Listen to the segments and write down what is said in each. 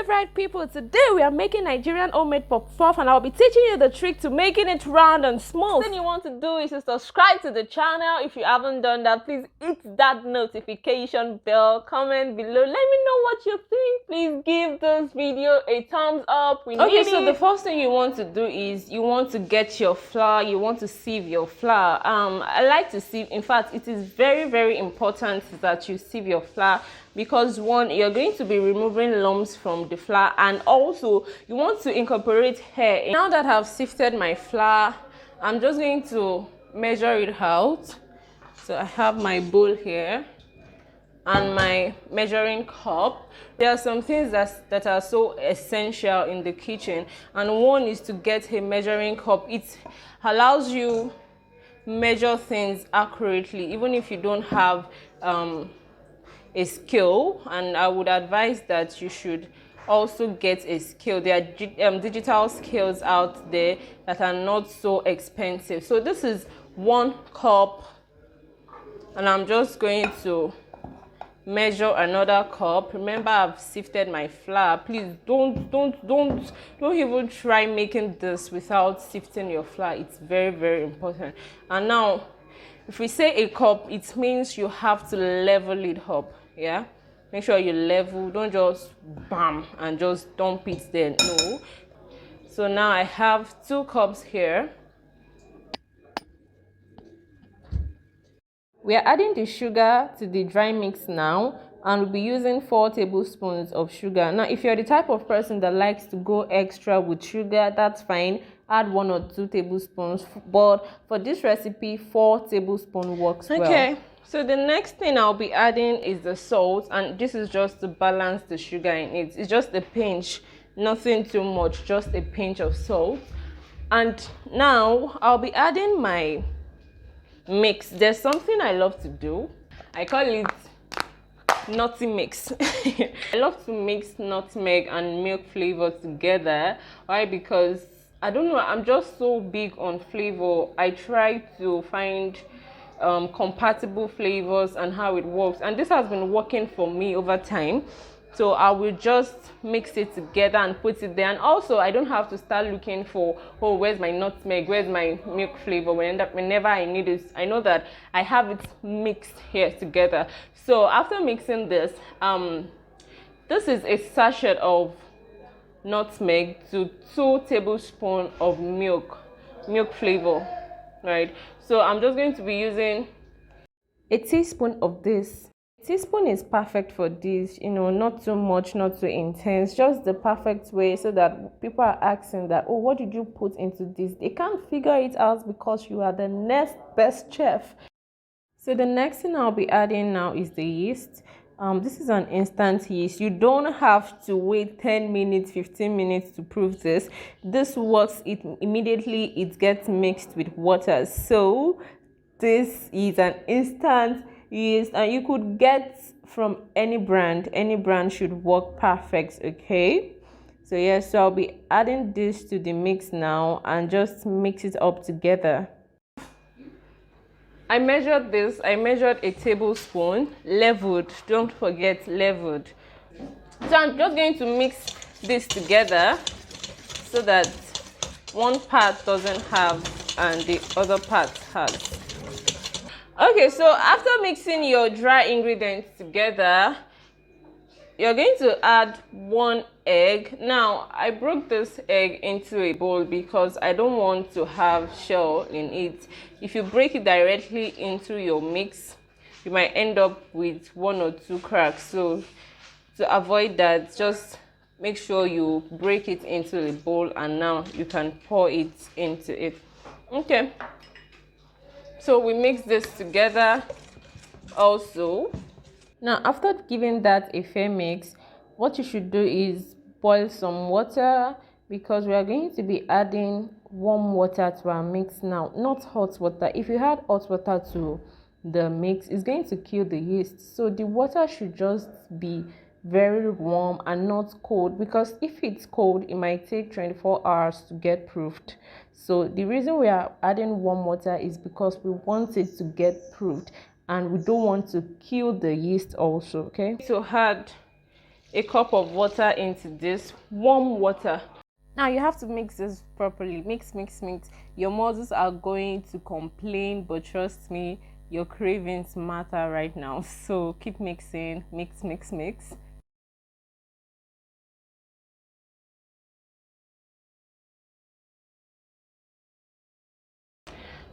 favorite people, today we are making Nigerian homemade puff-puff, and I'll be teaching you the trick to making it round and smooth. The thing you want to do is to subscribe to the channel. If you haven't done that, please hit that notification bell, comment below, let me know what you think. Please give this video a thumbs up. So the first thing you want to do is you want to get your flour, you want to sieve your flour. I like to sieve. In fact, it is very, very important that you sieve your flour, because one, you're going to be removing lumps from the flour, and also you want to incorporate hair. Now that I've sifted my flour, I'm just going to measure it out. So I have my bowl here and my measuring cup. There are some things that are so essential in the kitchen, and one is to get a measuring cup. It allows you measure things accurately even if you don't have a scale, and I would advise that you should also get a scale. There are digital scales out there that are not so expensive. So this is 1 cup, and I'm just going to measure another cup. Remember, I've sifted my flour. Please don't even try making this without sifting your flour. It's very, very important. And now, if we say a cup, it means you have to level it up. Yeah, make sure you level. Don't just bam and just dump it there. No. So now I have 2 cups here. We are adding the sugar to the dry mix now, and we'll be using 4 tablespoons of sugar. Now, if you're the type of person that likes to go extra with sugar, that's fine. Add 1 or 2 tablespoons, but for this recipe, 4 tablespoons works well. Okay, so the next thing I'll be adding is the salt, and this is just to balance the sugar in it. It's just a pinch, nothing too much, just a pinch of salt. And now I'll be adding my mix. There's something I love to do. I call it Nutty mix. I love to mix nutmeg and milk flavor together. Why? Because I don't know, I'm just so big on flavor. I try to find compatible flavors and how it works, and this has been working for me over time. So I will just mix it together and put it there. And also, I don't have to start looking for, oh, where's my nutmeg, where's my milk flavor. Whenever I need it, I know that I have it mixed here together. So after mixing this, this is a sachet of nutmeg to 2 tablespoons of milk flavor, right? So I'm just going to be using a teaspoon of this. Teaspoon is perfect for this, you know, not too much, not too intense, just the perfect way, so that people are asking that, oh, what did you put into this? They can't figure it out because you are the next best chef. So the next thing I'll be adding now is the yeast. This is an instant yeast. You don't have to wait 10 minutes, 15 minutes to prove this. This works immediately. It gets mixed with water. So this is an instant yeast, and you could get from any brand. Any brand should work perfect. Okay, so yeah, so I'll be adding this to the mix now and just mix it up together. I measured this. I measured a tablespoon, leveled. Don't forget, leveled. So I'm just going to mix this together so that one part doesn't have and the other part has. Okay, so after mixing your dry ingredients together, you're going to add 1 egg. Now, I broke this egg into a bowl because I don't want to have shell in it. If you break it directly into your mix, you might end up with 1 or 2 cracks. So to avoid that, just make sure you break it into a bowl, and now you can pour it into it. Okay. So we mix this together also. Now, after giving that a fair mix, what you should do is boil some water, because we are going to be adding warm water to our mix now, not hot water. If you add hot water to the mix, it's going to kill the yeast. So the water should just be very warm and not cold, because if it's cold, it might take 24 hours to get proofed. So the reason we are adding warm water is because we want it to get proofed, and we don't want to kill the yeast also. Okay, so add a cup of water into this warm water. Now you have to mix this properly. Mix, mix, mix. Your muscles are going to complain, but trust me, your cravings matter right now. So keep mixing. Mix, mix, mix.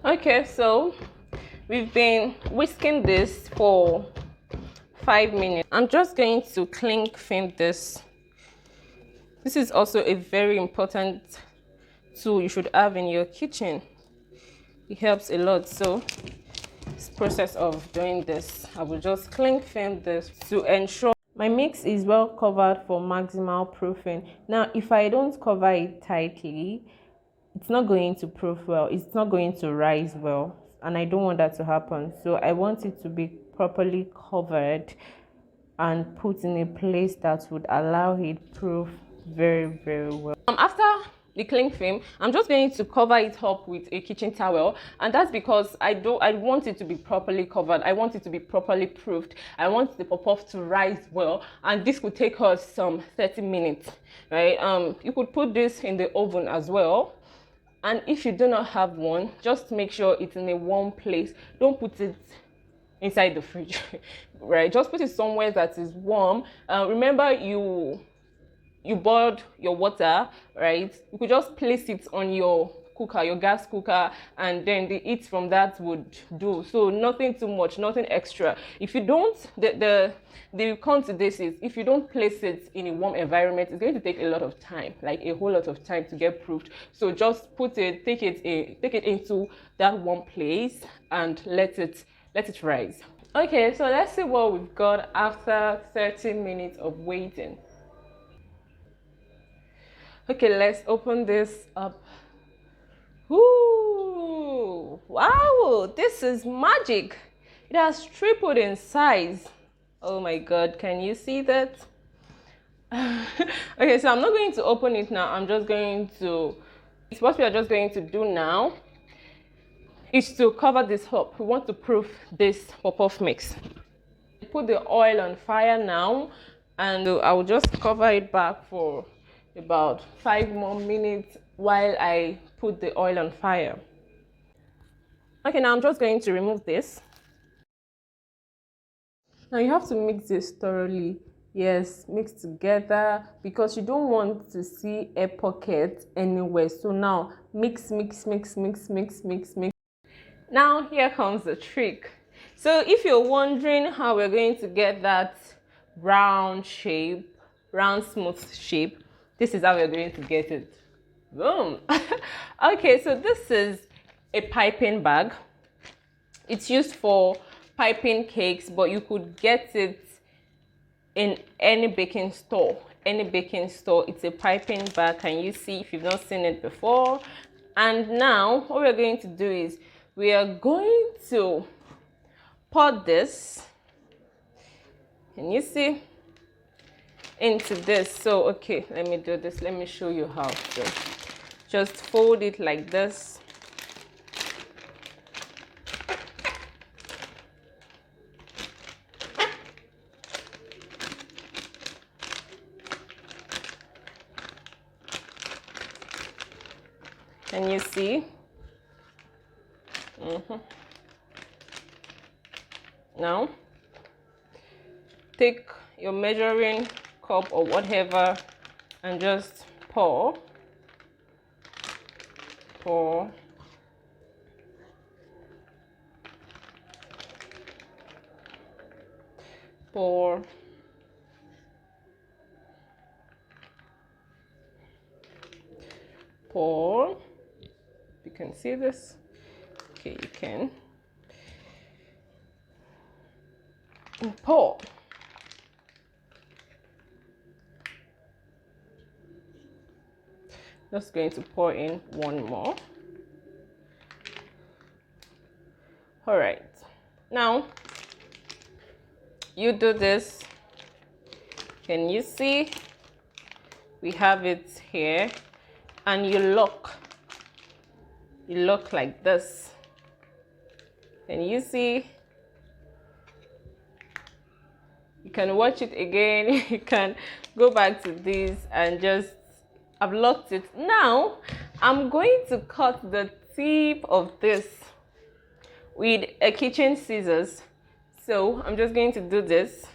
Okay, so we've been whisking this for 5 minutes. I'm just going to cling film this. This is also a very important tool you should have in your kitchen. It helps a lot. So this process of doing this, I will just cling film this to ensure my mix is well covered for maximal proofing. Now if I don't cover it tightly, it's not going to proof well, it's not going to rise well, and I don't want that to happen. So I want it to be properly covered and put in a place that would allow it proof very, very well. After the cling film, I'm just going to cover it up with a kitchen towel, and that's because I want it to be properly covered. I want it to be properly proofed. I want the puff to rise well, and this could take us some 30 minutes, right? You could put this in the oven as well. And if you do not have one, just make sure it's in a warm place. Don't put it inside the fridge, right? Just put it somewhere that is warm. Remember, you boiled your water, right? You could just place it on your cooker, your gas cooker, and then the heat from that would do. So nothing too much, nothing extra. If you don't, the con to this is if you don't place it in a warm environment, it's going to take a lot of time, like a whole lot of time to get proofed. So just put it, take it into that warm place and let it rise. Okay, so let's see what we've got after 30 minutes of waiting. Okay, let's open this up. Ooh, wow, this is magic. It has tripled in size. Oh my God, can you see that? Okay, so I'm not going to open it now. I'm just going to, what we are just going to do now is to cover this up. We want to proof this puff mix. Put the oil on fire now, and I will just cover it back for about 5 more minutes while I put the oil on fire. Okay, now I'm just going to remove this. Now you have to mix this thoroughly. Yes, mix together, because you don't want to see a pocket anywhere. So now mix, mix, mix, mix, mix, mix, mix. Now here comes the trick. So if you're wondering how we're going to get that round shape, round smooth shape, this is how we're going to get it. Boom. Okay, so this is a piping bag. It's used for piping cakes, but you could get it in any baking store. It's a piping bag. Can you see if you've not seen it before? And now what we're going to do is we are going to pour this, can you see, into this. So okay, let me do this. Let me show you how to just fold it like this. Can you see? Now take your measuring cup or whatever and just pour, pour, pour, pour. You can see this. Okay, you can. And pour. Just going to pour in one more. All right, now you do this. Can you see? We have it here, and you lock like this. Can you see? You can watch it again. You can go back to this and just, I've locked it. Now, I'm going to cut the tip of this with a kitchen scissors. So I'm just going to do this.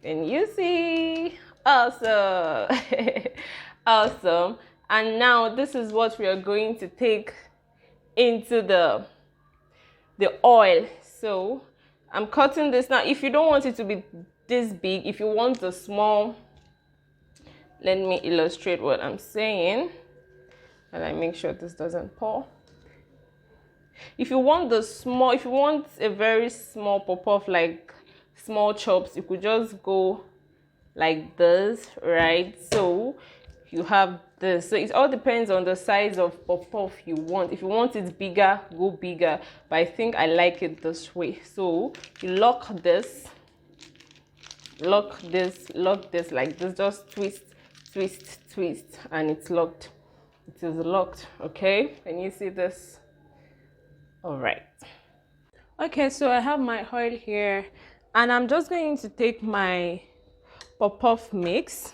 And you see, awesome. Awesome. And now this is what we are going to take into the oil. So I'm cutting this now. If you don't want it to be this big, if you want a small, let me illustrate what I'm saying, and I make sure this doesn't pour. If you want the small, if you want a very small puff, like small chops, you could just go like this, right? So you have this. So it all depends on the size of puff you want. If you want it bigger, go bigger, but I think I like it this way. So you lock this like this, just twist, and it's locked. It is locked. Okay, can you see this? All right. Okay, so I have my oil here, and I'm just going to take my puff mix,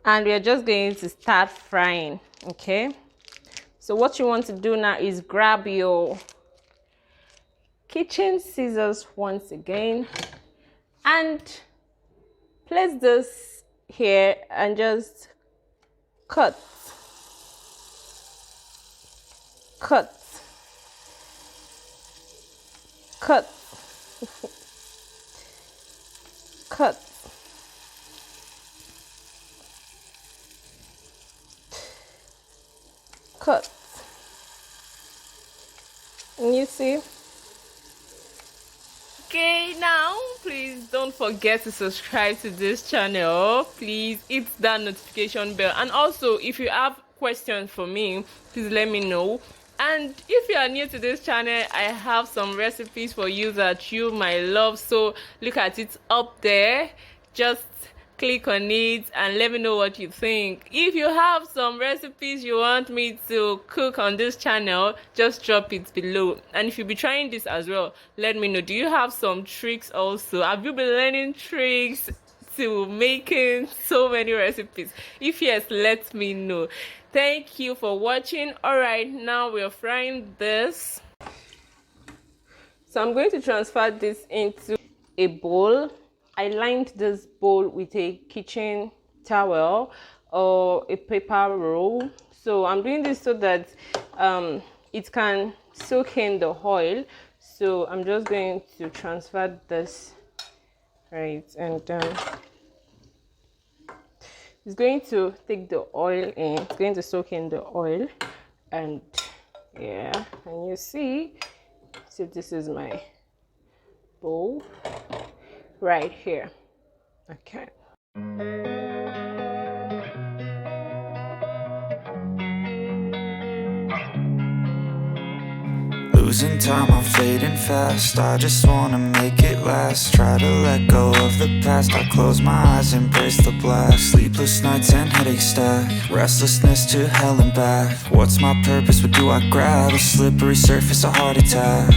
and we're just going to start frying. Okay, so what you want to do now is grab your kitchen scissors once again and place this here and just cut cut cut cut cut. And you see? Okay, now please don't forget to subscribe to this channel. Please hit that notification bell, and also if you have questions for me, please let me know. And if you are new to this channel, I have some recipes for you that you might love, so look at it up there. Just click on it and let me know what you think. If you have some recipes you want me to cook on this channel, just drop it below. And if you'll be trying this as well, let me know. Do you have some tricks also? Have you been learning tricks to making so many recipes? If yes, let me know. Thank you for watching. All right, now we're frying this. So I'm going to transfer this into a bowl. I lined this bowl with a kitchen towel or a paper roll. So I'm doing this so that it can soak in the oil. So I'm just going to transfer this, right, and it's going to take the oil in. It's going to soak in the oil, and yeah, and you see, so this is my bowl right here. Okay. Losing time, I'm fading fast. I just wanna make it last. Try to let go of the past. I close my eyes, embrace the blast. Sleepless nights and headaches stack. Restlessness to hell and back. What's my purpose? What do I grab? A slippery surface, a heart attack.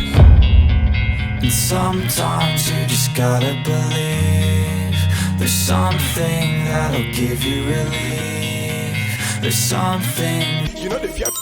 And sometimes you just gotta believe there's something that'll give you relief. There's something. You know the Fiat